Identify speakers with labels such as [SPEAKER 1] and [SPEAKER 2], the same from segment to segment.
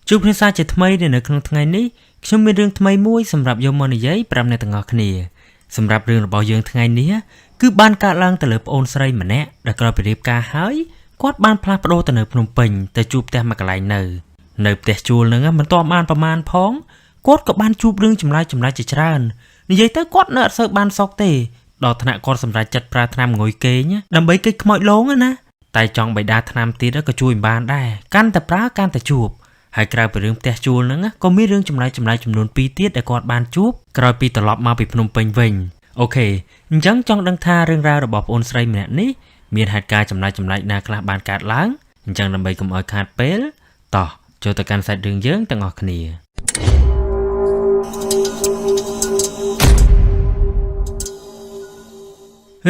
[SPEAKER 1] ជួបគ្នាសាជាថ្មីនៅក្នុងថ្ងៃនេះខ្ញុំមានរឿងថ្មីមួយសម្រាប់យកមកនិយាយប្រាប់អ្នកទាំងអស់គ្នាសម្រាប់រឿងរបស់យើងថ្ងៃនេះគឺបានកើតឡើងទៅលើប្អូនស្រីម្នាក់ដែលក្រោយពីរៀបការហើយគាត់បានផ្លាស់ប្ដូរទៅនៅភ្នំពេញទៅជួបផ្ទះមួយកន្លែងនៅផ្ទះជួលហ្នឹងមិនទាន់បានប្រមាណផងគាត់ក៏បានជួបរឿងចម្លែកជាច្រើននិយាយទៅគាត់នៅអត់សូវបានសុខទេដល់ថ្នាក់គាត់សម្រេចចិត្តប្រើថ្នាំងុយគេងដើម្បីគេចខ្មោចលងណាតែចង់បិដាថ្នាំទៀតក៏ជួយមិនបានដែរកាន់តែប្រើកាន់តែជួបហើយក្រៅពីរឿងផ្ទះជួលហ្នឹងក៏មានរឿងចម្លែកចំនួន2ទៀតដែលគាត់បានជួបក្រោយពីត្រឡប់មកពីភ្នំពេញវិញអូខេអញ្ចឹងចង់ដឹងថារឿងរ៉ាវរបស់ប្អូនស្រីម្នាក់នេះមានហេតុការណ៍ចម្លែកណាខ្លះបានកើតឡើងអញ្ចឹងដើម្បីកុំឲ្យខាតពេលតោះចូលទៅកាន់សាច់រឿងយើងទាំងអស់គ្នា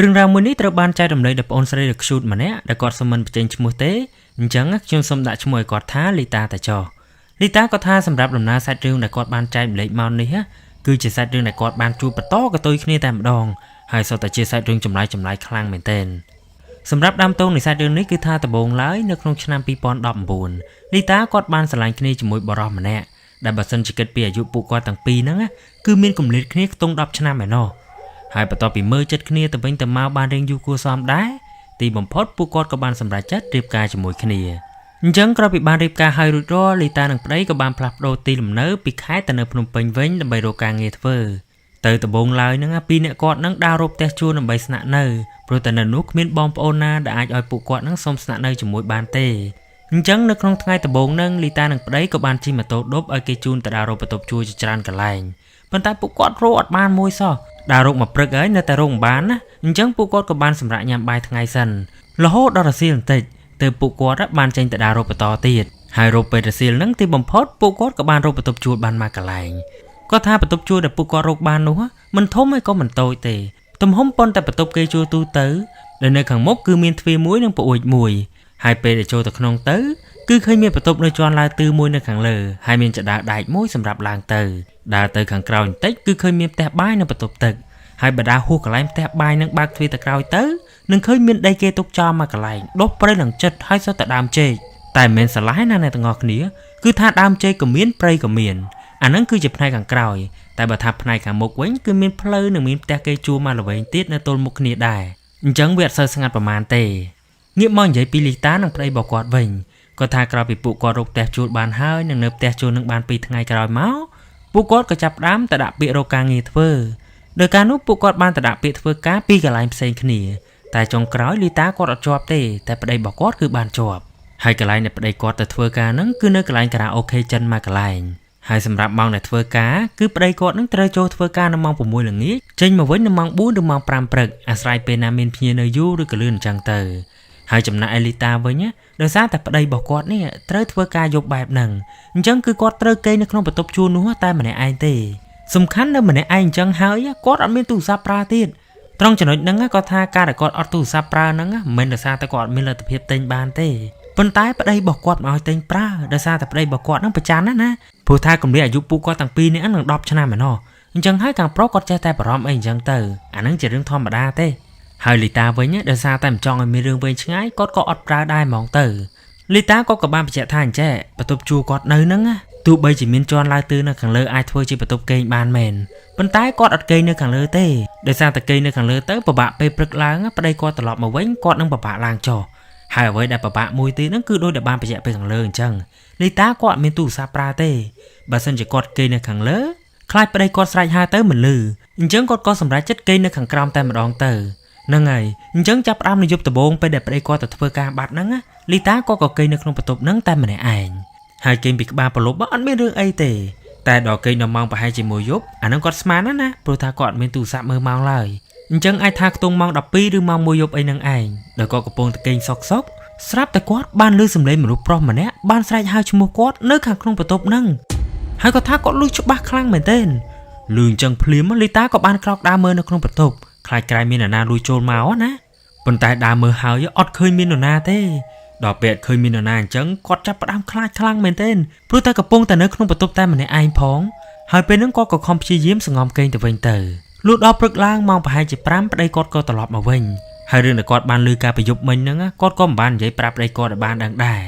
[SPEAKER 1] រឿងរ៉ាវមួយនេះត្រូវបានចែករំលែកដោយប្អូនស្រីដ៏ cute ម្នាក់ដែលគាត់សុំមិនបញ្ចេញឈ្មោះទេអញ្ចឹងខ្ញុំសូមដាក់ឈ្មោះឲ្យគាត់ថាលីតាតែចុះលីតាក៏ថាសម្រាប់ដំណើរសាច់រឿងដែលគាត់បានចែករំលែកមកនេះគឺជាសាច់រឿងដែលគាត់បានជួបបន្តកតុយគ្នាតែម្ដងហើយសុទ្ធតែជាសាច់រឿងចម្លែកខ្លាំងមែនទែនសម្រាប់ដើមទងនៃសាច់រឿងនេះគឺថាដំបូងឡើយនៅក្នុងឆ្នាំ2019លីតាគាត់បានស្រឡាញ់គ្នាជាមួយបរិសម្នាក់ដែលបើសិនជាគិតពីអាយុពួកគាត់ទាំងពីរហ្នឹងគឺមានគម្លាតគ្នាខ្ទង់10ឆ្នាំឯណោះហើយបន្ទាប់ពីមើលចិត្តគ្នាទៅវិញទៅមកបានរៀងយូរគួរសមដែរទីបំផុតពួកគាត់ក៏បានសម្រេចចិត្តរៀបការជាមួយគ្នាអញ្ចឹងក្រោយពីបានរៀបការហើយរួចរាល់លីតានិងប្តីក៏បានផ្លាស់ប្ដូរទីលំនៅពីខេត្តទៅនៅភ្នំពេញវិញដើម្បីរកការងារធ្វើទៅដំបូងឡើយហ្នឹងពីរអ្នកគាត់នឹងដើររកផ្ទះជួលដើម្បីស្នាក់នៅព្រោះតែនៅនោះគ្មានបងប្អូនណាដែលអាចឲ្យពួកគាត់នឹងសុំស្នាក់នៅជាមួយបានទេអញ្ចឹងនៅក្នុងថ្ងៃដំបូងហ្នឹងលីតានិងប្តីក៏បានជិះម៉ូតូឌុបឲ្យគេជូនទៅដើររកបន្ទប់ជួលជាច្រើនកន្លែងប៉ុន្តែពួកគាត់រកអត់បានមួយសោះដើររកមកព្រឹកហើយនៅតែរកមិនបានណាអញ្ចឹងពួកគាត់ក៏បានសម្រាកញ៉ាំបាយថ្ងៃសិនរហូតដល់រសៀលបន្តិចទើបពួកគាត់បានចេញទៅដើររកបន្តទៀតហើយរកពេលរសៀលហ្នឹងទីបំផុតពួកគាត់ក៏បានរកបន្ទប់ជួលបានមកកន្លែងគាត់ថាបន្ទប់ជួលដែលពួកគាត់រកបាននោះមិនធំហើយក៏មិនតូចទេទំហំប៉ុន្តែបន្ទប់គេជួលទូទៅដែលនៅខាងមុខគឺមានទ្វារមួយនិងប្អួយមួយហើយពេលដែលចូលទៅក្នុងទៅគឺឃើញមានបន្ទប់នៅជាន់ឡើងទឺមួយនៅខាងលើហើយមានចដាលដែកមួយសម្រាប់ឡើងទៅដើរទៅខាងក្រោយបន្តិចគឺឃើញមានផ្ទះបាយនិងបន្ទប់ទឹកហើយបដាហួសកន្លែងផ្ទះបាយនឹងបើកទ្វារទៅក្រោយទៅនឹងឃើញមានដីគេទុកចោលមកកន្លែងដុះព្រៃនឹងចិត្តហើយសុទ្ធតែដើមចេកតែមិនមែនស្រឡះណាអ្នកទាំងអស់គ្នាគឺថាដើមចេកក៏មានព្រៃក៏មានអាហ្នឹងគឺជាផ្នែកខាងក្រោយតែបើថាផ្នែកខាងមុខវិញគឺមានផ្លូវនិងមានផ្ទះគេជួលមកល្វែងទៀតនៅទល់មុខគ្នាដែរអញ្ចឹងវាអត់សូវស្ងាត់ប្រហែលទេងាកមកនិយាយពីលីតានិងប្តីរបស់គាត់វិញគាត់ថាក្រោយពីពួកគាត់រកផ្ទះជួលបានហើយនិងនៅផ្ទះជួលនឹងបាន2ថ្ងៃក្រោយមកពួកគាត់ក៏ចាប់ផ្ដើមទៅដាក់ពាក្យរកការងារធ្វើដោយការនោះពួកគាត់បានទៅដាក់ពាក្យធ្វើការពីកន្លែងផ្សេងគ្នាតែចុងក្រោយលីតាគាត់អត់ជាប់ទេតែប្តីរបស់គាត់គឺបានជាប់ហើយកន្លែងដែលប្តីគាត់ទៅធ្វើការហ្នឹងគឺនៅកន្លែងខារ៉ាអូខេចិនមួយកន្លែងហើយសម្រាប់ម៉ោងដែលធ្វើការគឺប្តីគាត់នឹងត្រូវចូលធ្វើការនៅម៉ោង6ល្ងាចចេញមកវិញនៅម៉ោង4ឬម៉ោង5ព្រឹកអាស្រ័យពេលណាមានភ្ញៀវនៅយូរឬក៏លឿនអញ្ចឹងទៅហើយចំណែកឯលីតាវិញដោយសារតែប្តីរបស់គាត់នេះត្រូវធ្វើការយប់បែបហ្នឹងអញ្ចឹងគឺគាត់ត្រូវគេងនៅក្នុងបន្ទប់ជួលនោះតែម្នាក់ឯងទេសំខាន់នៅម្នាក់ឯងអញ្ចឹងហើយគាត់អត់មានទូរស័ព្ទប្រើទៀតត្រង់ចំណុចហ្នឹងគាត់ថាការដែលគាត់អត់ទូរស័ព្ទប្រើហ្នឹងមិនដោយសារតែគាត់អត់មានលទ្ធភាពទិញបានទេប៉ុន្តែប្តីរបស់គាត់មកឲ្យទិញប្រើដោយសារតែប្តីរបស់គាត់ហ្នឹងប្រច័ណ្ឌណាព្រោះថាកម្រិតអាយុពួកគាត់ទាំងពីរនេះនឹង10ឆ្នាំឯណោះអញ្ចឹងហើយខាងប្រុសគាត់ចេះតែបារម្ភអីអញ្ចឹងទៅអាហ្នឹងជារឿងធម្មតាទេហើយលីតាវិញដោយសារតែមិនចង់ឲ្យមានរឿងវែងឆ្ងាយគាត់ក៏អត់ប្រើដែរហ្មងទៅលីតាក៏បានបញ្ជាក់ថាអញ្ចេះបន្ទប់ជួលគាត់នៅហ្នឹងទោះបីជាមានជាន់ឡើងទឺនៅខាងលើអាចធ្វើជាបន្ទប់គេងបានមែនប៉ុន្តែគាត់អត់គេងនៅខាងលើទេដោយសារតែគេងនៅខាងលើទៅពិបាកពេលព្រឹកឡើងប្តីគាត់ត្រឡប់មកវិញគាត់នឹងពិបាកឡើងចុះហើយអ្វីដែលពិបាកមួយទៀតហ្នឹងគឺដូចតែបានបញ្ជាក់ពីខាងលើអញ្ចឹងលីតាគាត់អត់មានទូរស័ព្ទប្រើទេបើសិនជាគាត់គេងនៅខាងលើខ្លាចប្តីគាត់ស្រែកហៅទៅមិនលឺអញ្ចឹងគាត់ក៏សម្រេចចិត្តគេងនៅខាងក្រោមតែម្ដងទៅហ្នឹងហើយអញ្ចឹងចាប់ផ្ដើមនៅយប់ដំបូងពេលដែលប្តីគាត់ទៅធ្វើការបាត់ហ្នឹងលីតាគាត់ក៏គេងនៅក្នុងបន្ទប់ហ្នឹងតែម្នាក់ឯងហើយគេងពីក្បាលប្រឡប់អត់មានរឿងអីទេតែដល់គេងដល់ម៉ោងប្រហែលជាមួយយប់អាហ្នឹងគាត់ស្មានណាព្រោះថាគាត់អត់មានទូរស័ព្ទមើលម៉ោងឡើយអញ្ចឹងអាចថាខ្ទង់ម៉ោង12ឬម៉ោង1យប់អីហ្នឹងឯងដល់គាត់កំពុងតែគេងសុកស្រាប់តែគាត់បានឮសំឡេងមនុស្សប្រុសម្នាក់បានស្រែកហៅឈ្មោះគាត់នៅខាងក្នុងបន្ទប់ហ្នឹងហើយគាត់ថាគាត់ឮច្បាស់ខ្លាំងមែនទែនឮអញ្ចឹងភ្លាមលីតាក៏បានក្រោកដើរមើលនៅក្នុងបន្ទប់ខ្លាចក្រែងមាននរណាលួចចូលមកណាប៉ុន្តែដើរមើលហើយអត់ឃើញមាននរណាទេដល់ពេលឃើញមាននរណាអញ្ចឹងគាត់ចាប់ផ្ដើមខ្លាចខ្លាំងមែនទែនព្រោះតែកំពុងតែនៅក្នុងបន្ទប់តែម្នាក់ឯងផងហើយពេលហ្នឹងគាត់ក៏ខំព្យាយាមសង្ងំគេងទៅវិញទៅលុះដល់ព្រឹកឡើងម៉ោងប្រហែលជា5ប្តីគាត់ក៏ត្រឡប់មកវិញហើយរឿងដែលគាត់បានឮការប្រយុទ្ធមិញហ្នឹងគាត់ក៏មិនបាននិយាយប្រាប់ប្តីគាត់ឲ្យបានដឹងដែរ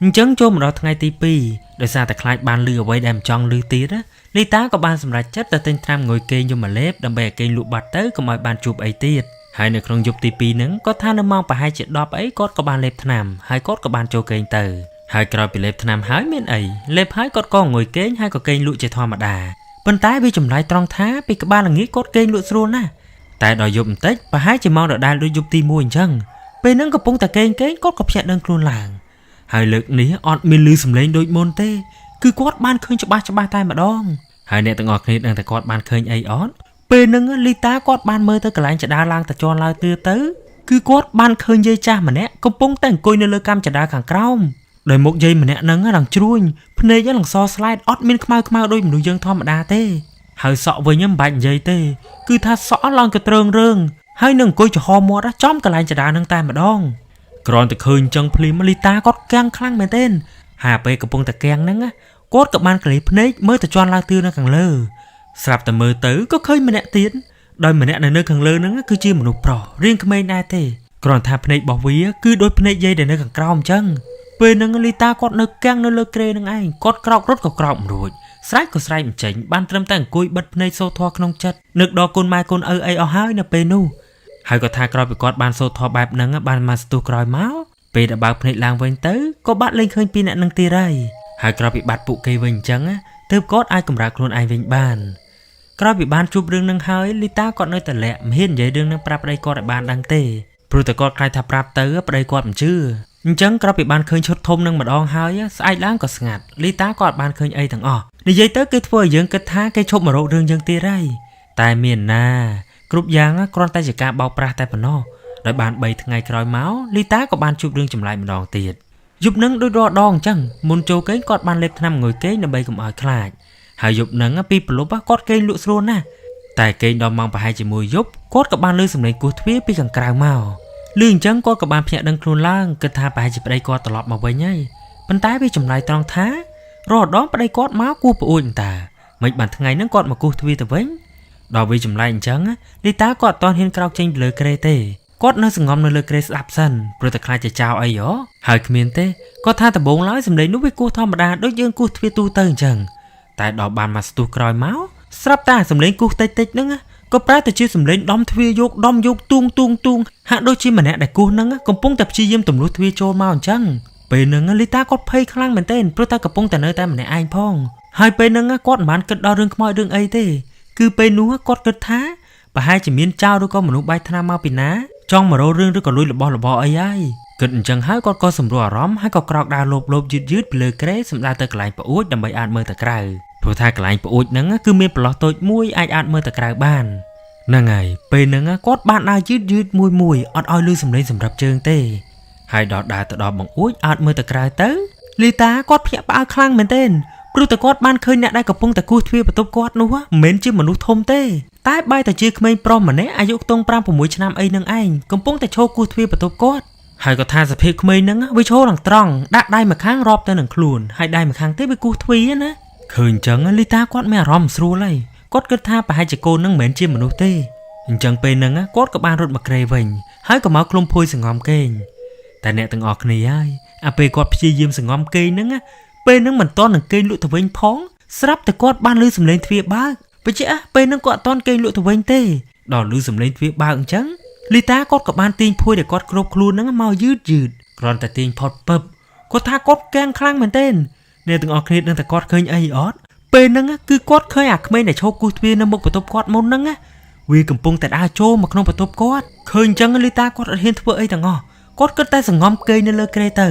[SPEAKER 1] អ ចឹងចូលមកដល់ថ្ងៃទី2ដោយសារតែខ្លាចបានលឺអ្វីដែលមិនចង់លឺទៀតណាលីតាក៏បានសម្រេចចិត្តទៅទិញថ្នាំងុយគេងយមលេបដើម្បីឲ្យគេងលក់បាត់ទៅកុំឲ្យបានជួបអីទៀតហើយនៅក្នុងយប់ទី2ហ្នឹងគាត់ថានៅម៉ោងប្រហែលជា10អីគាត់ក៏បានលេបថ្នាំហើយគាត់ក៏បានចូលគេងទៅហើយក្រោយពីលេបថ្នាំហើយមានអីលេបហើយគាត់ក៏ងុយគេងហើយក៏គេងលក់ជាធម្មតាប៉ុន្តែវាចម្លែកត្រង់ថាពីក្បាលល្ងាចគាត់គេងលក់ស្រួលណាស់តែដល់យប់បន្តិចប្រហែលជាម៉ោងដដែលដូចយប់ទី1អញ្ចឹងពេលហ្នឹងកំពុងតែគេងគាត់ក៏ភ្ញាក់ដឹងខ្លួនឡើងហើយលើកនេះអត់មានឮសំឡេងដូចមុនទេគឺគាត់បានឃើញច្បាស់តែម្ដងហើយអ្នកទាំងអស់គ្នាដឹងតែគាត់បានឃើញអីអត់ពេលហ្នឹងលីតាគាត់បានមើលទៅកន្លែងចដាឡើងតជន់ឡើងទឿទៅគឺគាត់បានឃើញយាយចាស់ម្នាក់កំពុងតែអង្គុយនៅលើកាំចដាខាងក្រោមដោយមុខយាយម្នាក់ហ្នឹងឡើងជ្រួញភ្នែកឡើងសស្លែតអត់មានខ្មៅដូចមនុស្សយើងធម្មតាទេហើយសក់វិញមិនបាច់និយាយទេគឺថាសក់ឡើងកត្រងរើងហើយនឹងអង្គុយចំហមាត់ចំកន្លែងចដាហ្នឹងតែម្ដងគ្រាន់តែឃើញចឹងភ្លាមលីតាគាត់កាំងខ្លាំងមែនទែនហើយពេលកំពុងតែកាំងហ្នឹងគាត់ក៏បានក្លេភ្នែកមើលទៅជន់ឡើងទឿនៅខាងលើស្រាប់តែមើលទៅក៏ឃើញម្នាក់ទៀតដោយម្នាក់នៅខាងលើហ្នឹងគឺជាមនុស្សប្រុសរាងក្មេងដែរទេគ្រាន់ថាភ្នែករបស់វាគឺដូចភ្នែកយាយដែលនៅខាងក្រោមអញ្ចឹងពេលហ្នឹងលីតាគាត់នៅកាំងនៅលើគ្រែហ្នឹងឯងគាត់ក្រោករត់ក៏ក្រោកមិនរួចស្រែកក៏ស្រែកមិនចេញបានត្រឹមតែអង្គុយបិទភ្នែកសូត្រធម៌ក្នុងចិត្តនឹកដល់កូនម៉ែកូនឪអីអស់ហើយនៅពេលនោះហើយក៏ថាក្រោយពីគាត់បានសូត្រធម៌បែបហ្នឹងបានមកស្ទុះក្រោយមកពេលដែលបើកភ្នែកឡើងវិញទៅក៏បាត់លេងឃើញពីអ្នកនឹងទៀតហើយក្រោយពីបាត់ពួកគេវិញអញ្ចឹងទើបគាត់អាចកម្រើកខ្លួនឯងវិញបានក្រោយពីបានជួបរឿងនឹងហើយលីតាគាត់នៅតែលាក់មិនហ៊ាននិយាយរឿងនឹងប្រាប់ប្តីគាត់ឲ្យបានដឹងទេព្រោះតែគាត់ខ្លាចថាប្រាប់ទៅប្តីគាត់មិនជឿអញ្ចឹងក្រោយពីបានឃើញឈុតធំនឹងម្ដងហើយស្អែកឡើងក៏ស្ងាត់លីតាក៏អត់បានឃើញអីទាំងអស់និយាយទៅគេធ្វើឲ្យយើងគិតថាគេឈប់មករករឿងយើងទៀតហើយតែមានណាគ្រប់យ៉ាងគ្រាន់តែជាការបោកប្រាស់តែប៉ុណ្ណោះដោយបាន3ថ្ងៃក្រោយមកលីតាក៏បានជួបរឿងចម្លែកម្ដងទៀតយប់នឹងដូចរាល់ដងអញ្ចឹងមុនចូលគេងគាត់បានលេបថ្នាំងុយគេងដើម្បីកុំឲ្យខ្លាចហើយយប់នឹងពីប្រលប់គាត់គេងលក់ស្រួលណាស់តែគេងដល់ម៉ោងប្រហែលជាមួយយប់គាត់ក៏បានឮសំឡេងគោះទ្វារពីខាងក្រៅមកឮអញ្ចឹងគាត់ក៏បានភ្ញាក់ដឹងខ្លួនឡើងគិតថាប្រហែលជាប្តីគាត់ត្រឡប់មកវិញហើយប៉ុន្តែវាចម្លែកត្រង់ថារាល់ដងប្តីគាត់មកគោះប្អួយតាមិនបានថ្ងៃហ្នឹងគាត់មកគោះទ្វារទៅវិញដល់វាចម្លែកអញ្ចឹងលីតាគាត់អត់ទាន់ហ៊ានក្រោកចេញពីលើគ្រែទេគាត់នៅសង្ងំនៅលើគ្រែស្ដាប់សិនព្រោះតែខ្លាចជាចោលអីហ៎ហើយគ្មានទេគាត់ថាដំបងឡើយសំឡេងនោះវាគោះធម្មតាដូចយើងគោះទ្វារទូទៅអញ្ចឹងតែដល់បានមកស្ទុះក្រោយមកស្រាប់តែសំឡេងគោះតិចហ្នឹងក៏ប្រែទៅជាសំឡេងដំទ្វារយកទូងហាក់ដូចជាម្នាក់ដែលគោះហ្នឹងកំពុងតែព្យាយាមទម្លុះទ្វារចូលមកអញ្ចឹងពេលហ្នឹងលីតាគាត់ភ័យខ្លាំងមែនទែនព្រោះតែកំពុងតែនៅតែម្នាក់ឯងផងហើយពេលហ្នឹងគាត់មិនបានគិតដល់រឿងខ្មោចរឿងអីទេគឺពេលនោះគាត់គិតថាប្រហែលជាមានចោរឬក៏មនុស្សបែកថ្នាំមកពីណាចង់មករករឿងឬក៏លួចរបស់អីហើយគិតអញ្ចឹងហើយគាត់ក៏សម្រួលអារម្មណ៍ហើយក៏ក្រោកដើរលបយឺតពីលើគ្រែសម្ដៅទៅកន្លែងប្អួយដើម្បីអាចមើលទៅក្រៅព្រោះថាកន្លែងប្អួយហ្នឹងគឺមានប្រឡោះតូចមួយអាចមើលទៅក្រៅបានហ្នឹងហើយពេលហ្នឹងគាត់បានដើរយឺតមួយអត់ឲ្យលឺសំឡេងសម្រាប់ជើងទេហើយដល់ដើរទៅដល់បង្អួចអាចមើលទៅក្រៅទៅលីតាគាត់ភ្ញាក់ផ្អើលខ្លាំងមែនទែនព្រោះតែគាត់បានឃើញអ្នកដែលកំពុងតែគោះទ្វារបន្ទប់គាត់នោះមិនមែនជាមនុស្សធំទេតែបែរតែជាក្មេងប្រុសម្នាក់អាយុខ្ទង់ 5-6 ឆ្នាំអីនឹងឯងកំពុងតែឈរគោះទ្វារបន្ទប់គាត់ហើយក៏ថាសភាពក្មេងហ្នឹងវាឈរឡើងត្រង់ដាក់ដៃម្ខាងរាប់ទៅនឹងខ្លួនហើយដៃម្ខាងទៀតវាគោះទ្វារណាឃើញអញ្ចឹងលីតាគាត់មានអារម្មណ៍ស្រួលហើយគាត់គិតថាប្រហែលជាកូនហ្នឹងមិនមែនជាមនុស្សទេអញ្ចឹងពេលហ្នឹងគាត់ក៏បានរត់មកក្រែវិញហើយក៏មកឃ្លុំភួយសង្ងំគេងតែអ្នកទាំងអស់គ្នាហើយអាពេលគាត់ព្យាយាមសង្ងំគេងហ្នឹងពេលហ្នឹងមិនទាន់នឹងគេងលក់ទៅវិញផងស្រាប់តែគាត់បានឮសំឡេងទ្វារបើកបញ្ជាក់ពេលហ្នឹងគាត់អត់ទាន់គេងលក់ទៅវិញទេដល់ឮសំឡេងទ្វារបើកអញ្ចឹងលីតាគាត់ក៏បានទាញភួយដែលគាត់គ្រប់ខ្លួនហ្នឹងមកយឺតគ្រាន់តែទាញផុតពឹបគាត់ថាគាត់កាំងខ្លាំងមែនទែនអ្នកទាំងអស់គ្នាដឹងតែគាត់ឃើញអីអត់ពេលហ្នឹងគឺគាត់ឃើញអាក្មេងដែលឈោកគូសទ្វារនៅមុខបន្ទប់គាត់មុនហ្នឹងវាកំពុងតែដើរចូលមកក្នុងបន្ទប់គាត់ឃើញអញ្ចឹងលីតាគាត់អត់ហ៊ានធ្វើអីទាំងអស់គាត់គិតតែសង្ងំគេងនៅលើគ្រែទៅ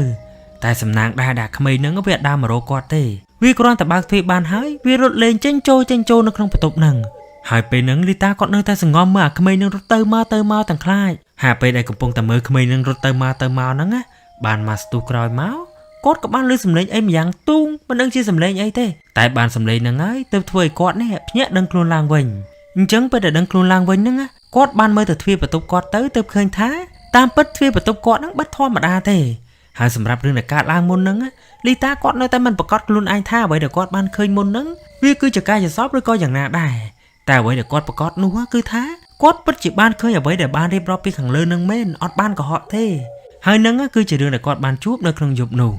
[SPEAKER 1] តែសំណាងដែរក្មេងហ្នឹងវាអត់ដើរមករកគាត់ទេវាគ្រាន់តែបើកទ្វារបានហើយវារត់លេងចេញចូលនៅក្នុងបន្ទប់ហ្នឹងហើយពេលហ្នឹងលីតាគាត់នៅតែសង្ងំមើលអាក្មេងហ្នឹងរត់ទៅមកទាំងខ្លាចហើយពេលដែលកំពុងតែមើលក្មេងហ្នឹងរត់ទៅមកហ្នឹងបានមកស្ទុះក្រោយមកគាត់ក៏បានឮសំឡេងអីម្យ៉ាងទូងមិនដឹងជាសំឡេងអីទេតែបានសំឡេងហ្នឹងហើយទើបធ្វើឲ្យគាត់នេះភ្ញាក់ដឹងខ្លួនឡើងវិញអញ្ចឹងពេលដែលដឹងខ្លួនឡើងវិញហ្នឹងគាត់បានមើលទៅទ្វារបន្ទប់គាត់ទៅទើបឃើញថាតាមពិតទ្វារបន្ទប់គាត់ហ្នឹងបិទធម្មតាទេហើយសម្រាប់រឿងដែលកើតឡើងមុនហ្នឹងលីតាគាត់នៅតែមិនប្រកាសខ្លួនឯងថាអ្វីដែលគាត់បានឃើញមុនហ្នឹងវាគឺជាកាយសពឬក៏យ៉ាងណាដែរតែអ្វីដែលគាត់ប្រកាសនោះគឺថាគាត់ពិតជាបានឃើញអ្វីដែលបានរៀបរាប់ពីខាងលើនឹងមែនអត់បានកុហកទេហើយហ្នឹងគឺជារឿងដែលគាត់បានជួបនៅក្នុងយប់នោះ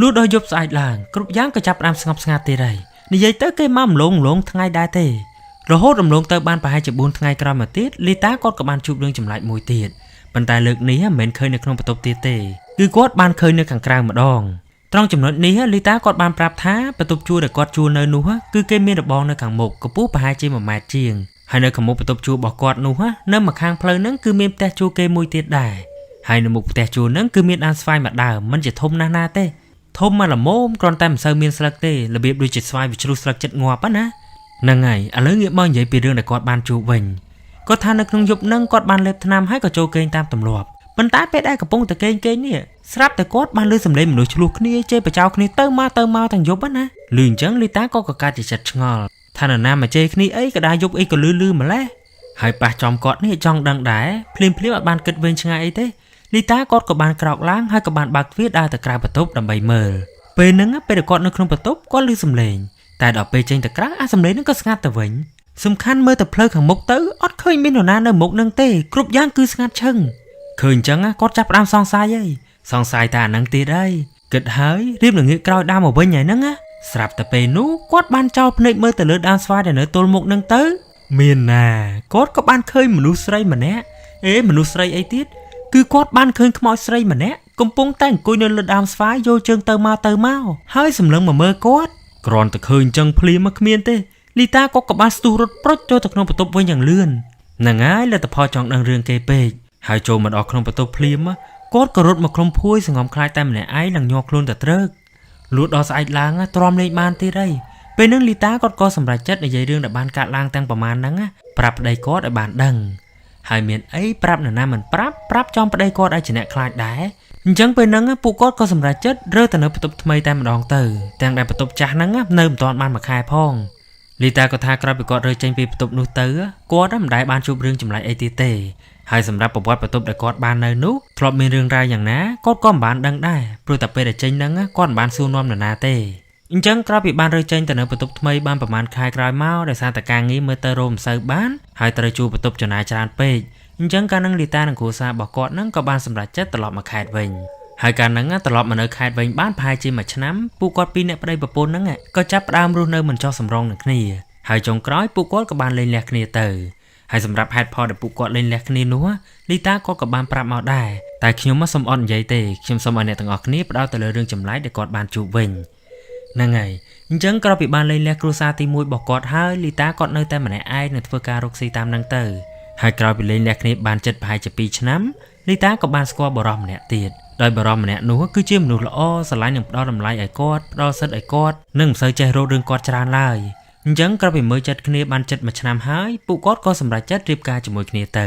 [SPEAKER 1] លុះដល់យប់ស្អែកឡើងគ្រប់យ៉ាងក៏ចាប់ផ្ដើមស្ងប់ស្ងាត់ទៀតហើយនិយាយទៅគេមកម្លងថ្ងៃដែរទេរហូតរំលងទៅបានប្រហែលជា4ថ្ងៃក្រោយមកទៀតលីតាគាត់ក៏បានជួបរឿងចម្លែកមួយទៀតប៉ុន្តែលើកនេះមិនមែនឃើញនៅក្នុងបន្ទប់ទៀតទេគឺគាត់បានឃើញនៅខាងក្រៅម្ដងត្រង់ចំណុចនេះលីតាគាត់បានប្រាប់ថាបន្ទប់ជួលដែលគាត់ជួលនៅនោះគឺគេមានរបងនៅខាងមុខកម្ពស់ប្រហែលជា1ម៉ែត្រជាងហើយនៅខាងមុខបន្ទប់ជួលរបស់គាត់នោះនៅម្ខាងផ្លូវហ្នឹងគឺមានផ្ទះជួលគេមួយទៀតដែរហើយនៅមុខផ្ទះជួលហ្នឹងគឺមានដានស្វាយមួយដើមមិនជាធំណាស់ណាទេធំមកល្មមគ្រាន់តែមិនសូវមានស្លឹកទេរបៀបដូចជាស្វាយវាជ្រុះស្លឹកចិត្តងាប់ណាហ្នឹងហើយឥឡូវងាកមកនិយាយពីរឿងដែលគាត់បានជួបវិញគាត់ថានៅក្នុងយប់ហ្នឹងគាត់បានលេបថ្នាំហើយក៏ចូលគេងតាមទម្លាប់ប៉ុន្តែពេលដែលកំពុងតែគេងនេះស្រាប់តែគាត់បានឮសំឡេងមនុស្សឆ្លោះគ្នាជេរបចោលគ្នាទៅមកទាំងយប់ណាឮអញ្ចឹងលីតាក៏កាត់ជាចិត្តឆ្ងល់ថានរណាមកជេរគ្នាអីក៏ដែរយប់អីក៏លឺម្លេះហើយប៉ះចំគាត់នេះចង់ដឹងដែរភ្លាមអត់បានគិតវិញឆ្ងាយអីទេលីតាគាត់ក៏បានក្រោកឡើងហើយក៏បានបើកទ្វារដើរទៅក្រៅបន្ទប់ដើម្បីមើលពេលហ្នឹងពេលគាត់នៅក្នុងបន្ទប់គាត់ឮសំឡេងតែដល់ពេលចេញទៅក្រៅអាសំឡេងហ្នឹងក៏ស្ងាត់ទៅវិញសំខាន់មើលទៅផ្លូវខាងមុខទៅអត់ឃើញមាននរណានៅមុខហ្នឹងទេគ្រប់យ៉ាងគឺស្ងាត់ឈឹងឃើញអញ្ចឹងគាត់ចាប់ផ្ដើមសង្ស័យថាអាហ្នឹងទៀតហើយគិតហើយរៀបនឹងងាកក្រោយដើមមកវិញហើយហ្នឹងស្រាប់តែពេលនោះគាត់បានចោលភ្នែកមើលទៅលើដើមស្វាយដែលនៅទល់មុខហ្នឹងទៅមានណាគាត់ក៏បានឃើញមនុស្សស្រីម្នាក់មនុស្សស្រីអីទៀតគឺគាត់បានឃើញខ្មោចស្រីម្នាក់កំពុងតែអង្គុយនៅលើដើមស្វាយយកជើងទៅមកហើយសម្លឹងមកមើលគាត់គ្រាន់តែឃើញអញ្ចឹងភ្លាមមកគ្មានទេលីតាក៏បានស្ទុះរត់ប្រុចចូលទៅក្នុងបន្ទប់វិញយ៉ាងលឿនហ្នឹងហើយលទ្ធផលចង់ដឹងរឿងគេពេកហើយចូលមកដល់ក្នុងបន្ទប់ភ្លាមគាត់ក៏រត់មកក្រុមភួយសង្ងំខ្លាចតែម្នាក់ឯងនឹងញ័រខ្លួនទៅត្រឹកលួចដល់ស្អែកឡើងទ្រាំលេងបានទៀតហើយពេលហ្នឹងលីតាគាត់ក៏សម្រេចចិត្តនិយាយរឿងដែលបានកាត់ឡើងទាំងប្រមាណហ្នឹងប្រាប់ប្តីគាត់ឲ្យបានដឹងហើយមានអីប្រាប់នរណាមិនប្រាប់ចំប្តីគាត់ឲ្យជាអ្នកខ្លាចដែរអញ្ចឹងពេលហ្នឹងពួកគាត់ក៏សម្រេចចិត្តរើទៅនៅបន្ទប់ថ្មីតែម្ដងទៅទាំងដែលបន្ទប់ចាស់ហ្នឹងនៅមិនទាន់បានមួយខែផងលីតាក៏ថាក្រោយពីគាត់រើចេញពីបន្ទប់នោះទៅគាត់មិនដែលបានជួបរឿងចម្លែកអីទៀតទេហើយសម្រាប់ប្រវត្តិបន្ទប់ដែលគាត់បាននៅនោះធ្លាប់មានរឿងរ៉ាវយ៉ាងណាគាត់ក៏មិនបានដឹងដែរព្រោះតែពេលដែលចេញហ្នឹងគាត់មិនបានសួរនាំនរណាទេអញ្ចឹងក្រោយពីបានរើចេញទៅនៅបន្ទប់ថ្មីបានប្រហែលខែក្រោយមកដោយសារតែការងារមើលទៅរោមមិនសូវបានហើយត្រូវជួបបន្ទប់ចំណាយច្រើនពេកអញ្ចឹងកាលហ្នឹងលីតានិងគ្រួសាររបស់គាត់ហ្នឹងក៏បានសម្រេចចិត្តត្រឡប់មកខេត្តវិញហើយកាលហ្នឹងត្រឡប់មកនៅខេត្តវិញបានប្រហែលជាមួយឆ្នាំពួកគាត់ពីរអ្នកប្តីប្រពន្ធហ្នឹងក៏ចាប់ផ្ដើមរស់នៅមិនចោះសម្រងនឹងគ្នាហើយចុងក្រោយពួកគាត់ក៏បានលែងលះគ្នាទៅហើយសម្រាប់ហេតុផលដែលពួកគាត់លែងលះគ្នានោះលីតាគាត់ក៏បានប្រាប់មកដែរតែខ្ញុំសូមអត់និយាយទេខ្ញុំសូមឲ្យអ្នកទាំងអស់គ្នាផ្ដោតទៅលើរឿងចម្លែកដែលគាត់បានជួបវិញហ្នឹងហើយអញ្ចឹងក្រោយពីបានលែងលះគ្រួសារទី1របស់គាត់ហើយលីតាគាត់នៅតែម្នាក់ឯងនឹងធ្វើការរកស៊ីតាមហ្នឹងទៅហើយក្រោយពីលែងលះគ្នាបានជិតប្រហែលជា2ឆ្នាំលីតាក៏បានស្គាល់បរិសម្នាក់ទៀតដោយបរិសម្នាក់នោះគឺជាមនុស្សល្អស្រឡាញ់និងផ្ដល់តម្លៃឲ្យគាត់ផ្ដល់សិទ្ធិឲ្យគាត់និងមិនសូវចេះរករឿងគាត់ច្រើនឡើយអញ្ចឹងក្រោយពីមើលចិត្តគ្នាបានជិត1ឆ្នាំហើយពួកគាត់ក៏សម្រេចចិត្តរៀបការជាមួយគ្នាទ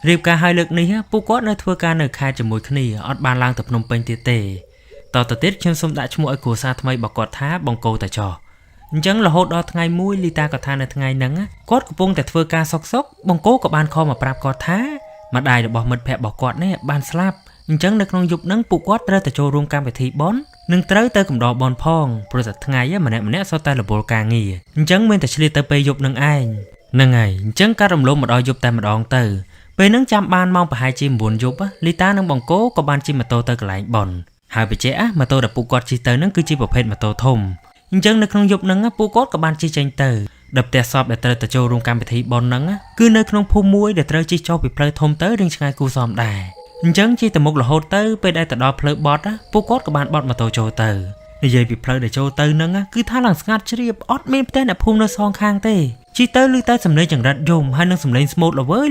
[SPEAKER 1] ៅរៀបការហើយលើកនេះពួកគាត់នៅធ្វើការនៅខេត្តជាមួយគ្នាអត់បានឡើងទៅភ្នំពេញទៀតទេតទៅទៀតខ្ញុំសូមដាក់ឈ្មោះឲ្យគ្រួសារថ្មីរបស់គាត់ថាបង្គោលតាចោះអញ្ចឹងរហូតដល់ថ្ងៃមួយលីតាក៏ថានៅថ្ងៃហ្នឹងគាត់កំពុងតែធ្វើការសុកបង្គោលក៏បានខំមកប្រាប់គាត់ថាម្ដាយរបស់មិត្តភក្តិរបស់គាត់នេះបានស្លាប់អញ្ចឹងនៅក្នុងយប់ហ្នឹងពួកគាត់ត្រូវទៅចូលរួមកម្មវិធីបុណ្យនឹងត្រូវទៅកំដរបនផងព្រោះតែថ្ងៃម្នាក់សុទ្ធតែរវល់ការងារអញ្ចឹងមានតែឆ្លៀតទៅពេលយប់នឹងឯងហ្នឹងហើយអញ្ចឹងការរំលងមកដល់យប់តែម្ដងទៅពេលហ្នឹងចាំបានម៉ោងប្រហែលជា9យប់លីតានិងបង្គោលក៏បានជិះម៉ូតូទៅកន្លែងបុណ្យហើយបច្ចេកម៉ូតូដែលពួកគាត់ជិះទៅហ្នឹងគឺជាប្រភេទម៉ូតូធំអញ្ចឹងនៅក្នុងយប់ហ្នឹងពួកគាត់ក៏បានជិះចេញទៅដល់ផ្ទះសពដែលត្រូវទៅចូលរួមកម្មវិធីបុណ្យហ្នឹងគឺនៅក្នុងភូមិមួយដែលត្រូវជិះចុះពីផ្លូវធំទៅរៀងឆ្ងាយគួរសមដែរអញ្ចឹងជិះទៅមុខរហូតទៅពេលដែលទៅដល់ផ្លូវបត់ពួកគាត់ក៏បានបត់ម៉ូតូចូលទៅនិយាយពីផ្លូវដែលចូលទៅហ្នឹងគឺថាឡើងស្ងាត់ជ្រាបអត់មានផ្ទះអ្នកភូមិនៅសងខាងទេជិះទៅឮតែសំឡេងចង្រិតយំហើយនឹងសំឡេងស្មូតល្វើយ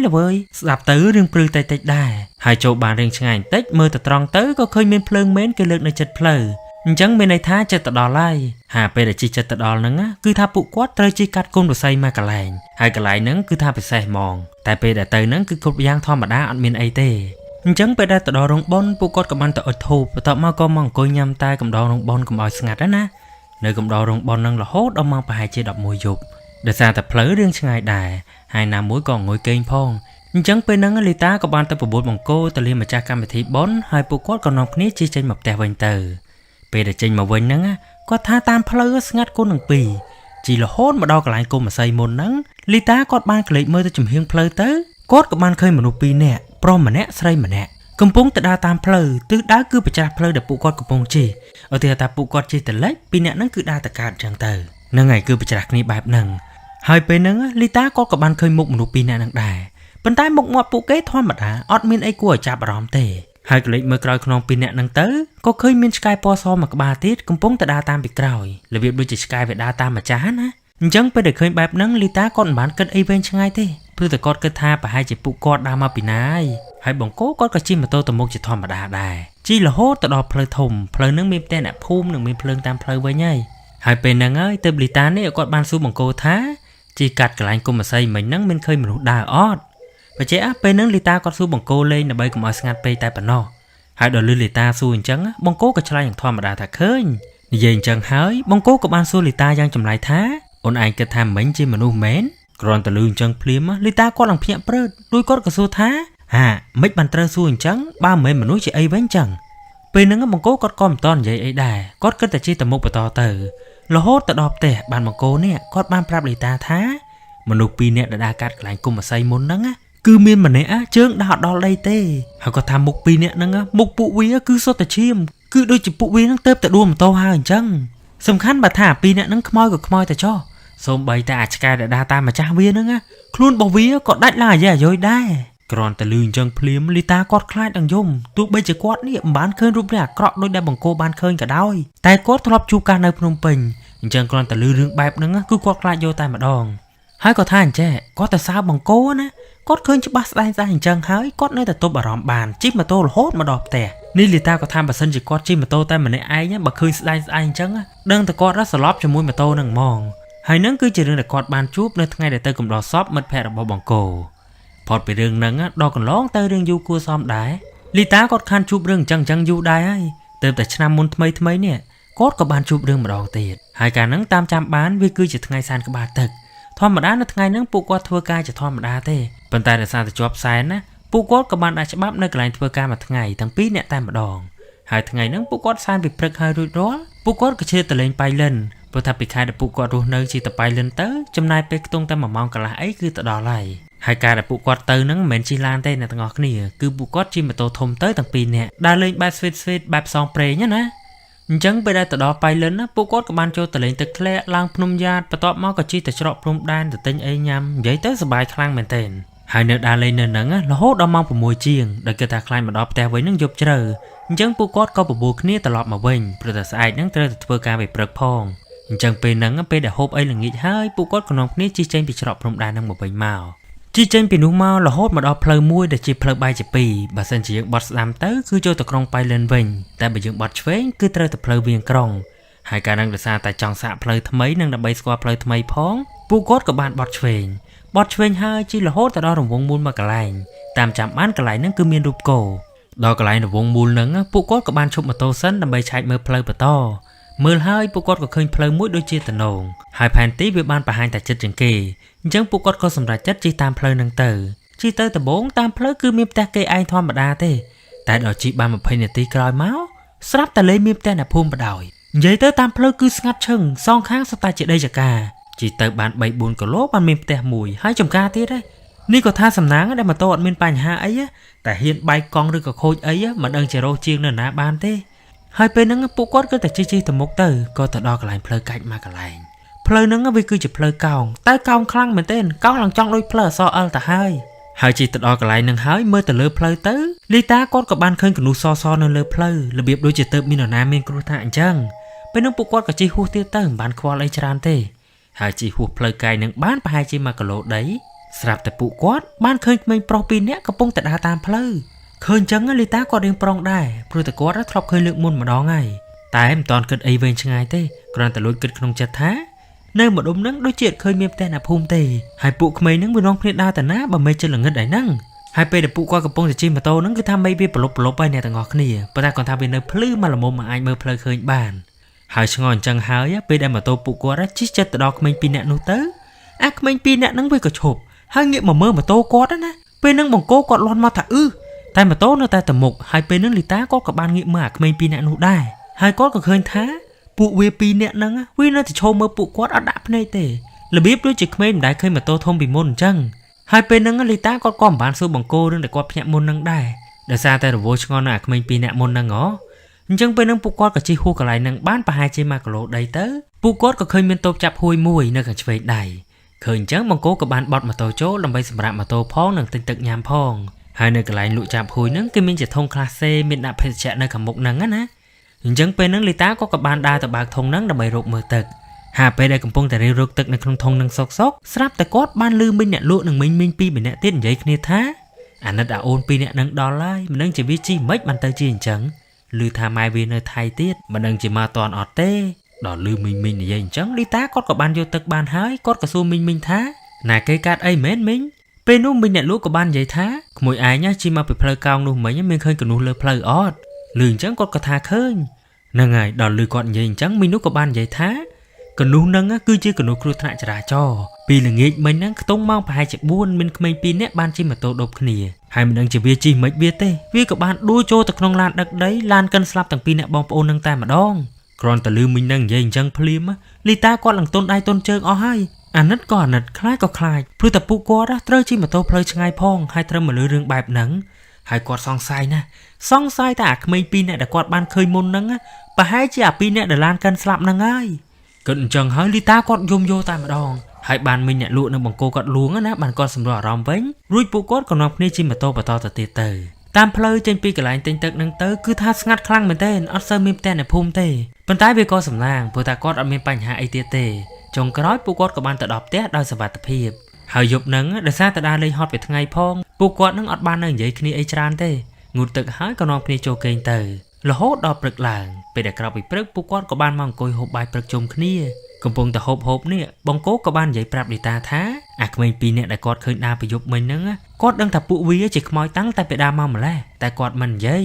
[SPEAKER 1] ស្ដាប់ទៅរឿងព្រឺតិចដែរហើយចូលបានរៀងឆ្ងាយបន្តិចមើលទៅត្រង់ទៅក៏ឃើញមានភ្លើងមែនគេលើកនៅជិតផ្លូវអញ្ចឹងមានន័យថាចិត្តទៅដល់ហើយហើយពេលដែលជិះចិត្តទៅដល់ហ្នឹងគឺថាពួកគាត់ត្រូវជិះកាត់គុណរស័យមកកន្លែងហើយកន្លែងហ្នឹងគឺថាពិសេសហ្មងតែពេលដែលទៅហ្នឹងគឺគ្រប់យ៉ាងធម្មតាអត់មានអីទេអញ្ចឹងពេលដែលទៅដល់រោងបុណ្យពួកគាត់ក៏បានទៅអុជធូបបន្ទាប់មកក៏មកអង្គុយញ៉ាំតែកំដររោងបុណ្យកុំឲ្យស្ងាត់ណានៅកំដររោងបុណ្យហ្នឹងរហូតដល់ម៉ោងប្រហែលជា11យប់ដោយសារតែផ្លូវរឿងឆ្ងាយដែរហើយណាមួយក៏ងុយគេងផងអញ្ចឹងពេលហ្នឹងលីតាក៏បានទៅប្រមូលបង្គោលទៅលាម្ចាស់កម្មវិធីបុណ្យហើយពួកគាត់ក៏នាំគ្នាជិះចេញមកផ្ទះវិញទៅពេលដែលចេញមកវិញហ្នឹងគាត់ថាតាមផ្លូវស្ងាត់គុណនឹងពីរជីរហូតមកដល់កន្លែងគុំម្ស័យមុនហ្នឹងលីតាគាត់បានក្លែកមើលទៅចំហៀងផ្លូវទៅគាត់ក៏បានឃើញមនុស្ស2នាក់ប្រុសម្នាក់ស្រីម្នាក់កំពុងទៅដើរតាមផ្លូវទិសដៅគឺប្រចាំផ្លូវដែលពួកគាត់កំពុងជិះ ở thì ta phụ quạt chỉ từ lấy pin nè nó cứ đa tất cả chẳng từ nâng ngày cứ bị chặt ní bài nâng hai bên nâng Lita có cả ban khơi mục một pin nè nâng đài bên tai mục ngọt phụ kế thoa mặt đá ọt miên ấy của chạp ròm tề hai cái lệnh mơ còi không pin nè nâng tới có khơi miên sky po so mà ba tiết công pống tại đa tam bị còi là việc đôi chỉ sky về đa tam mà chán á chẳng phải để khơi bài nâng Lita còn bán cân event chẳng ai thếพื่อแต่กอดก็ท่าไปให้จีปุกอดดามาปีนายให้บังโก้กอดก็จิ้มมาโตตะมกจะทอมมาดาได้จีละโหตะดอเพลทมเพลนึงมีแต่หน้าภูมิหนึ่งมีเพลิงตามเพลไว้ไงให้เป็นนางเอ้ยเติบลิตาเนี่ยกอดบานสู้บังโก้ท่าจีกัดกลายกุมมาใส่เหมือนนั่งเป็นเคยมนุษย์ดาออดไปเจ้าเป็นนั่งลิตากอดสู้บังโก้เลยในใบกุมอสงัดไปแต่ปนอให้ดอลือลิตาสู้จังบังโก้ก็ชลายอย่างทอมมาดาถ้าเคยนี่ยังจังหายบังโก้กับบานสู้ลิตายังจำไรท่าอนไอก็ทำเหมือนจีมนุษย์เหม็นกรอนตะลือจังเพลียมลิตาก็หลังเพียบเปิดด้วยกอดกระสู้ท้าไม่บันเตอร์สู้จังบ้าเหม็นมนุษย์จะไอ้เว้นจังเป็นนั่งบังโก้กอดก้อมตอนใหญ่ไอ้ได้กอดก็แต่จีตะมุกไปต่อเตอละโหตะดอบแต่บานบังโก้เนี่ยกอดบ้านปราบลิตาท้ามนุษย์ปีเนี่ยดากัดกลายกุมมาใส่มนนั่งคือเมียนมันเนี่ยเชิงดาวดอลไลเต้เขาก็ทำมุกปีเนี่ยนั่งมุกปุวีคือโซตะชิมคือโดยจิปุวีนั่งเติบแต่ดวงโตหาจังสำคัญบัดถาปีเนี่ยนั่งขโมยกับขโมยแต่จ่อสมใบแต่อาจจะกลายดาตามาจ้าเวียนึงคลุ้นบ่เวียก็ได้ลายแย่ย่อยได้กรอนตะลือจังเพลียมลิตากอดคลายดังยมตัวใบจะกอดนี่บ้านเคยรูปเนี่ยเกราะโดยได้บังโกบ้านเคยก็ได้แต่กอดทลบจูการในพนมเปิงจังกรอนตะลือเรื่องแบบนึงคือกอดคลายโยตายมาดองให้ก็ท่านแจ้ก็แต่ซาบังโกนะกอดเคยจะบัสได้ใจจังหายกอดในแต่ตัวบารอมบานจิ้มมาโตโหดมาดอกแต่นี่ลิตาก็ทำบัสเซนจิกอดจิ้มมาโตแต่มันในไอ้เนี่ยบักเคยได้ใจจังเดินแต่กอดรัสลอบจะมุ้ยมาโตนั่งมองให้นั่งคือจะเรื่องแต่กอดบานจูบในทั้งไงแต่เตอกับดอซอฟมัดแพร่บังโกพอไปเรื่องนั้นดอกกันร้องเตอเรื่องยูกูซ้อมได้ลิตากอดคันจูบเรื่องจังยูได้เติมแต่ชนะมุนทำไมเนี่ยกอดกับบานจูบเรื่องมาดองเตียดหายการนั่งตามจำบ้านวิคือจะทั้งไงซานกับบาตึกทอมมาด้านทั้งไงนั่งปูกอดทัวร์กายจะทอมมาด้าเต้ปันตายแต่ซานแต่จอบไซน์นะปูกอดกับบานอาชบับในกลางทัวร์กายมาทั้งไงทั้งปีเนี่ยตามมาดองหายทั้งไงนั่งปูกอดซานไปพรึกหายรุยร้อนปูกอดก็เชื่อตะเลงไปเล่นพอทับไปขายแต่ปูกอดรูเนอจีตะไปเล่นเตอจำนายไปตรงแต่มามองกันละไอ้คือตะดอไหลหายการแต่ปูกอดเตอนั่งเหม็นจีลานเต้ในต่างออกนี่คือปูกอดจีมาโตทมเตอต่างปีเนี่ยได้เลยแบบสวีทแบบซองเปรย์เนี่ยนะจังไปได้ตะดอไปเล่นนะปูกอดกับบานโจตะเลงตะแคร์ลางพนมยาดประตอบมอกับจีแต่ฉลองพรมด้านแต่เต็งไอ้ยำใหญ่เตอสบายคลั่งเหมือนเต้นหายเนื้อดาเลยเนื้อหนังเราโหดเรามองผมมวยเจียงโดยกระตาคลายมาดอแต่ไว้นั่งยบเจอจังปูกอดก็ปบุกเนี่ยตลอดมาเว้งเพื่อแต่สายนั่งเตอเพื่อการไปเปิดพองจังเป็นนังเป็นแต่โฮบไอ้หลังงี้ให้ปูกอดกับน้องนี่จีเจนไปฉลองพรมด้านนั่งมาใบเมาจีเจนเป็นนุ่งเมาเราโหดมาดอเพลมวยแต่จีเพลใบจีปีบาสันจียังบอสลามเตอคือโจตะกรงไปเล่นเว้งแต่ไปยังบอสเฟ้งคือเตอแต่เพลเวียงกรงหายการนั่งแต่ซาแต่จองสะเพลทำไมนั่งแต่ใบสกอเพลทำไมพ้องปูกอดกับบานบอสเฟ้งให้จีละโหดแต่ดอของวงมูลมากระไรตามจำอันกระไรนั่งคือเมียนรูปโกดอกระไรในวงมูลนั่งปูกอดกับบานชุบมาโตสันแต่ใบใช้เมื่อเพลปะต่อเมื่อให้ปูกอดก็เคยเพลมุ้ยโดยจีตะนงหายแผนตีเว็บบานประหารแต่จัดจังเกจังปูกอดก็สำหรับจัดจีตามเพลนังเตอจีเตอแต่บงตามเพลคือมีแต่เกยไอทอมบดาเต้แต่ดอกจีบานมาเพนตีกลอยเมาส์สลับแต่เลยมีแต่หน้าภูมิบดอยใหญ่เตอตามเพลคือสงัดเชิงซองข้างสไตล์จีได้จากกาจีเตอบานใบบุญกับโลบานมีแต่มวยให้จมกาตีได้นี่ก็ท่าสำนักได้มาโตดมีปัญหาไอ้แต่เห็นใบกองหรือกับโคยไอ้มันเดินจะโรเชียงเนินหน้าบานเต้ให้เป็นนั่งปูกอดก็แต่จีแต่มกเตอก็แต่ดอกลายเพลไก่มากระไรเพลนั่งวิคือจะเพลเก่าใต้เก่าคลั่งเหมือนเต้นเก่าหลังจ้องโดยเพลซอแต่ให้จีแต่ดอกลายนั่งหายเมื่อแต่เลือเพลเตอลิตากอดกับบ้านเคยกับนูซอนั่นเลือเพลระเบียบโดยจะเติมมีหนาเมนกรุธาจังเป็นนั่งปูกอดกับจีหัวเตี้ยเติมบ้านควอลไอจานเต้ให้จีหัวเพลไก่นั่งบ้านไปให้จีมากระโหลดได้สลับแต่ปูกอดบ้านเคยไม่โปรปีเนี้ยกระปงแต่ดาตามเพลเคยจังลิตาก็เรียงปรองได้เพราะแต่กอดรัดทรอบเคยเลือกมุนมาดองไงแต่ตอนเกิดไอเวนช่างไงเต้กรอนแต่ลุยเกิดขนมจัดท้าเนื่อหมดอมนั่งโดยเจียดเคยมีแต่หน้าภูมิเต้ให้ปุกเมย์นั่งไปน้องเพลิดดาวแต่หน้าบ่เมย์จะหลังเงินได้นั่งให้ไปแต่ปุกก็กระปงจะจิ้มมาโตนั่งคือทำไม่เบี้ยปลบไปในต่างงอกนี่ประธานก่อนทำเป็นเนื้อพลื้มมาละมุมมาไอเมื่อเพลเคยบ้านหายชงอนจังหายไปได้มาโตปุกก็รัดชิดจัดดอกเมย์ปีเนนูเตอเมย์ปีเนนั่งไปกระชบให้เงี้ยมาเมื่อมาโตกอดนะไปนั่งบังโกกอดร้อนมาถ่าแต่มาโตเนื้อแต่ตะมกให้ไปนั่งลิตาก็กับบ้านเงี้ยมากเมย์ปีเนนูได้ให้ก็เคยท้าปูเวปีเนี่ยนั่งวินาทีโชว์เมื่อปูกอดอัดดับในเตะระเบียบด้วยจิตเมย์ได้เคยมาโตทมบิมนจังให้เป็นนั่งลิตาก็ก้อมบ้านสู้บังโกเรื่องแต่กอดพญามนนั่งได้เดี๋ยวซาแต่ระโวชงอนหนักเมย์ปีเนี่ยมนนั่งอ๋อ ចឹងពេលនឹងពួកគាត់ក៏ជិះហួសកន្លែងនឹងបានប្រហែលជា1គីឡូដីទៅពួកគាត់ក៏ឃើញមានតូបចាប់ហួយមួយនៅខាងឆ្វេងដៃឃើញចឹងបង្គោលក៏បានបត់ម៉ូតូចូលដើម្បីសម្រាប់ម៉ូតូផងនិងទិញទឹកញ៉ាំផងហើយនៅកន្លែងលក់ចាប់ហួយហ្នឹងគឺមានជាធុងក្លាសេមានដាក់ភេសជ្ជៈនៅខាងមុខហ្នឹងណាអញ្ចឹងពេលហ្នឹងលីតាក៏បានដើរទៅបើកធុងហ្នឹងដើម្បីរកមើលទឹកហើយពេលដែលកំពុងតែរៀបរកទឹកនៅក្នុងធុងហ្នឹងសុកស្រាប់តែគាត់បានឮមិញអ្នកលក់និងមិញពីរម្នាក់ទៀតនិយាយគ្នាថាអាណិតអាអូនពីរនាក់នឹងដល់ហើយមិនដឹងជាវាជីមិនបានទៅជាអញ្ចឹងឮថាម៉ែវានៅថៃទៀតមិនដឹងជាមកតន់អត់ទេដល់ឮមិញនិយាយអញ្ចឹងលីតាគាត់ក៏បានយកទឹកបានហើយគាត់ក៏សួរមិញថាណាគេកាត់អីមែនមិញពេលនោះមិញអ្នកលក់ក៏បាននិយាយថាក្មួយឯងជិះមកពីផ្លូវកោងនោះមិញមានឃើញកនោះលើផ្លូវអត់ឮអញ្ចឹងគាត់ក៏ថាឃើញហ្នឹងហើយដល់ឮគាត់និយាយអញ្ចឹងមិញនោះក៏បាននិយាយថាកនោះហ្នឹងគឺជាកនោះគ្រោះថ្នាក់ចរាចរណ៍ពីល្ងាចមិញហ្នឹងខ្ទង់ម៉ោងប្រហែលជា4មានក្មេង2នាក់បានជិះម៉ូតូដប់គ្នាហើយមិនដឹងជាវាជិះមិនវាទេវាក៏បានដួលចូលទៅក្នុងឡានដឹកដីឡានកិនស្លាប់ទាំងពីរនាក់បងប្អូននឹងតែម្ដងគ្រាន់តែឮមិញហ្នឹងនិយាយអញ្ចឹងភ្លាមលីតាគាត់ឡើងទុនដៃទុនជើងអស់ហើយអាណិតក៏អាណិតខ្លាចក៏ខ្លាចព្រោះតែពួកគាត់ត្រូវជិះម៉ូតូផ្លូវឆ្ងាយផងហើយត្រូវមកលើរឿងបែបហ្នឹងហើយគាត់សង្ស័យណាសង្ស័យតែអាក្មេង2នាក់ដែលគាត់បានឃើញមុនហ្នឹងប្រហែលជាអា2នាក់ដែលឡានកិនស្លាប់ហ្នឹងហើយគិតអញ្ចឹងហើយលីតាគាត់យំយោតែម្ដងហើយបានមិញអ្នកលក់នៅបង្គោលគាត់លួងណាបានគាត់សម្រួលអារម្មណ៍វិញរួចពួកគាត់ក៏នាំគ្នាជិះម៉ូតូបន្តទៅទៀតទៅតាមផ្លូវចេញពីកន្លែងទិញទឹកហ្នឹងទៅគឺថាស្ងាត់ខ្លាំងមែនទែនអត់សូវមានផ្ទះនៅភូមិទេប៉ុន្តែវាក៏សំឡាងព្រោះតែគាត់អត់មានបញ្ហាអីទៀតទេចុងក្រោយពួកគាត់ក៏បានទៅដល់ផ្ទះដោយសុវត្ថិភាពហើយយប់ហ្នឹងដោយសារតែដើរលេងហត់ពីថ្ងៃផងពួកគាត់នឹងអត់បាននៅនិយាយគ្នាអីច្រើនទេងូតទឹកហើយក៏នាំគ្នាចូលគេងទៅរហូតដល់ព្រឹកឡើងពេលដែលក្រោយពីព្រឹកពួកគាត់ក៏បានមកអង្គុយហូបបាយព្រឹកជុំគ្នាកំពុងតែហូបនេះបង្គោលក៏បាននិយាយប្រាប់លីតាថាអាក្មេង2នាក់ដែលគាត់ឃើញដើរប្រយុទ្ធមិញហ្នឹងគាត់ដឹងថាពួកវាជាខ្មោចតាំងតែពីដើមមកម្លេះតែគាត់មិននិយាយ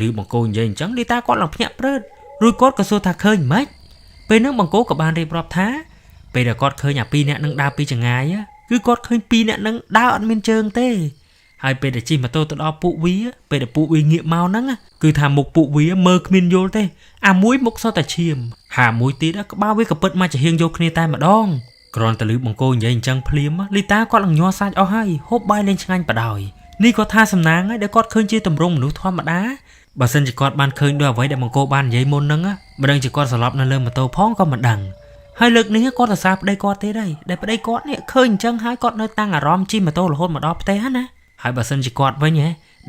[SPEAKER 1] ឬបង្គោលនិយាយអញ្ចឹងលីតាគាត់ឡើងភ្ញាក់ព្រឺតរួចគាត់ក៏សួរថាឃើញមិនពេលហ្នឹងបង្គោលក៏បានរៀបរាប់ថាពេលដែលគាត់ឃើញអា2នាក់នឹងដើរពីចង្ងាយគឺគាត់ឃើញ2នាក់នឹងដើរអត់មានជើងទេហើយពេលដែលជិះម៉ូតូទៅដល់ពួកវាពេលដែលពួកវាងាកមកហ្នឹងគឺថាមុខពួកវាមើលគ្មានយល់ទេអាមួយមុខសតតែឈាមហើយមួយទៀតក្បាលវាក៏ពិតមកជាហៀងយកគ្នាតែម្ដងគ្រាន់តែឮបង្គោលនិយាយអញ្ចឹងភ្លាមលីតាគាត់នឹងញ័រសាច់អស់ហើយហូបបាយលេងឆ្ងាញ់បដ ாய் នេះគាត់ថាសំណាងហើយដែលគាត់ឃើញជាទម្រង់មនុស្សធម្មតាបើសិនជាគាត់បានឃើញដោយអ្វីដែលបង្គោលបាននិយាយមុនហ្នឹងមិនដឹងជាគាត់ស្លាប់នៅលើម៉ូតូផងក៏មិនដឹងហើយលើកនេះគាត់សរសើរប្តីគាត់ទេដែរដែលប្តីគាត់នេះឃើញអញ្ចឹងហើយគាត់នៅតាំងអារម្មណ៍ជិះម៉ូតូរហូតមកដល់ផ្ទះណាហើយបើសិនជាគាត់វិញ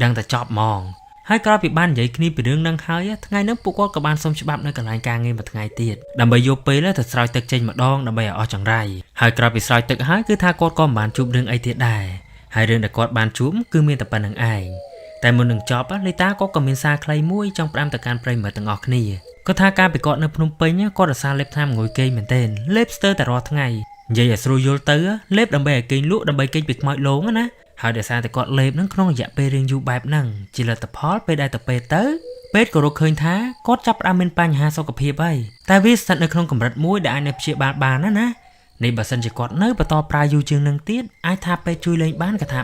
[SPEAKER 1] ដឹងតែចប់ហ្មងហើយក្រោយពីបាននិយាយគ្នាពីរឿងហ្នឹងហើយថ្ងៃហ្នឹងពួកគាត់ក៏បានសុំច្បាប់នៅកន្លែងការងារមួយថ្ងៃទៀតដើម្បីយកពេលទៅស្រោចទឹកចេញម្ដងដើម្បីឲ្យអស់ចង្រៃហើយក្រោយពីស្រោចទឹកហើយគឺថាគាត់ក៏មិនបានជួបរឿងអីទៀតដែរហើយរឿងដែលគាត់បានជួបគឺមានតែប៉ុណ្្នឹងឯងតែមុននឹងចប់លីតាក៏មានសារខ្លីមួយចង់ផ្ដាំទៅកាន់ប្រិយមិត្តទាំងអស់គ្នាគាត់ថាការពីគាត់នៅភ្នំពេញគាត់រសារលេបថ្នាំងុយគេងមែនទែនលេបស្ទើរតែរាល់ថ្ងៃនិយាយឲ្យស្រួលយល់ទៅលេបដើម្បីឲ្យគេងលក់ដើម្បីគេងពីខ្មោចលងណាហើយដោយសារតែគាត់លេបហ្នឹងក្នុងរយៈពេលរៀងយូរបែបហ្នឹងជាលទ្ធផលពេលដែលទៅពេទ្យក៏រកឃើញថាគាត់ចាប់ផ្ដើមមានបញ្ហាសុខភាពហើយតែវាស្ថិតនៅក្នុងកម្រិតមួយដែលអាចនៅព្យាបាលបានណានេះបើសិនជាគាត់នៅបន្តប្រើយូរជាងនឹងទៀតអាចថាពេទ្យជួយលេងបានក៏ថា